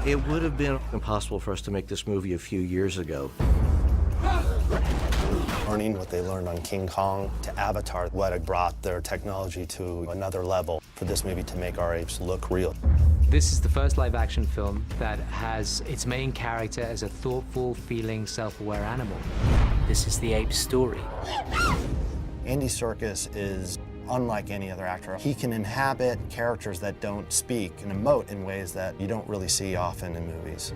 It would have been impossible for us to make this movie a few years ago. Learning what they learned on King Kong to Avatar, Weta brought their technology to another level for this movie to make our apes look real. This is the first live-action film that has its main character as a thoughtful, feeling, self-aware animal. This is the ape's story. Andy Serkis is unlike any other actor. He can inhabit characters that don't speak and emote in ways that you don't really see often in movies.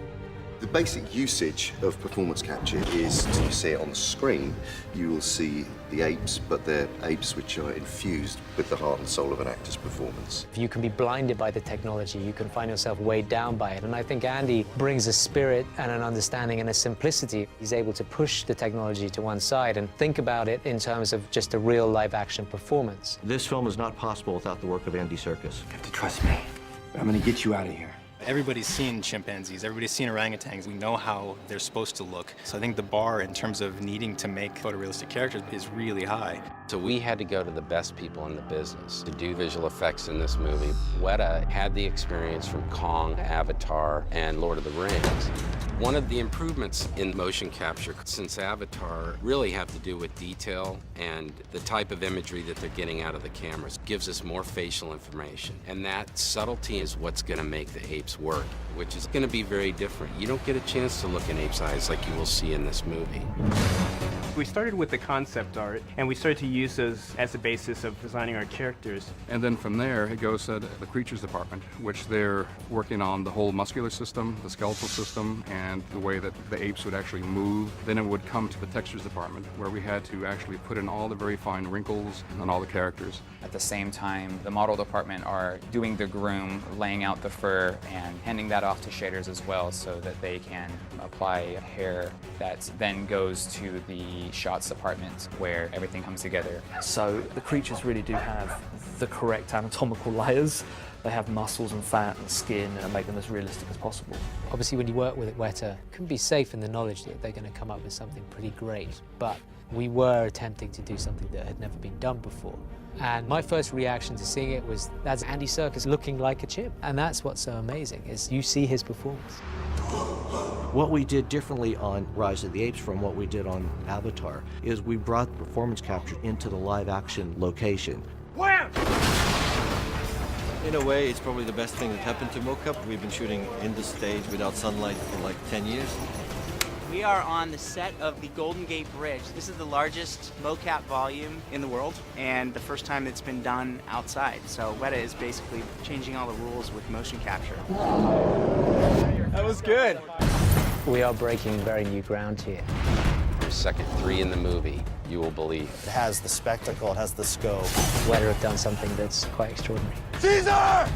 The basic usage of performance capture is to see it on the screen. You will see the apes, but they're apes which are infused with the heart and soul of an actor's performance. If you can be blinded by the technology, you can find yourself weighed down by it. And I think Andy brings a spirit and an understanding and a simplicity. He's able to push the technology to one side and think about it in terms of just a real live-action performance. This film is not possible without the work of Andy Serkis. You have to trust me. I'm gonna get you out of here. Everybody's seen chimpanzees, everybody's seen orangutans. We know how they're supposed to look. So I think the bar in terms of needing to make photorealistic characters is really high. So we had to go to the best people in the business to do visual effects in this movie. Weta had the experience from Kong, Avatar, and Lord of the Rings. One of the improvements in motion capture since Avatar really have to do with detail and the type of imagery that they're getting out of the cameras. It gives us more facial information. And that subtlety is what's gonna make the apes work, which is gonna be very different. You don't get a chance to look in apes' eyes like you will see in this movie. We started with the concept art, and we started to use those as the basis of designing our characters. And then from there, it goes to the creatures department, which they're working on the whole muscular system, the skeletal system, and the way that the apes would actually move. Then it would come to the textures department, where we had to actually put in all the very fine wrinkles on all the characters. At the same time, the model department are doing the groom, laying out the fur, and handing that off to shaders as well so that they can apply hair that then goes to the shots department where everything comes together. So the creatures really do have the correct anatomical layers. They have muscles and fat and skin and make them as realistic as possible. Obviously, when you work with Weta, you can be safe in the knowledge that they're going to come up with something pretty great. But we were attempting to do something that had never been done before. And my first reaction to seeing it was, that's Andy Serkis looking like a chimp. And that's what's so amazing, is you see his performance. What we did differently on Rise of the Apes from what we did on Avatar is we brought performance capture into the live-action location. Wham! In a way, it's probably the best thing that happened to mocap. We've been shooting in the stage without sunlight for like 10 years. We are on the set of the Golden Gate Bridge. This is the largest mocap volume in the world and the first time it's been done outside. So Weta is basically changing all the rules with motion capture. That was good. We are breaking very new ground here. The second 3 in the movie, you will believe. It has the spectacle, it has the scope. Weta have done something that's quite extraordinary. Caesar!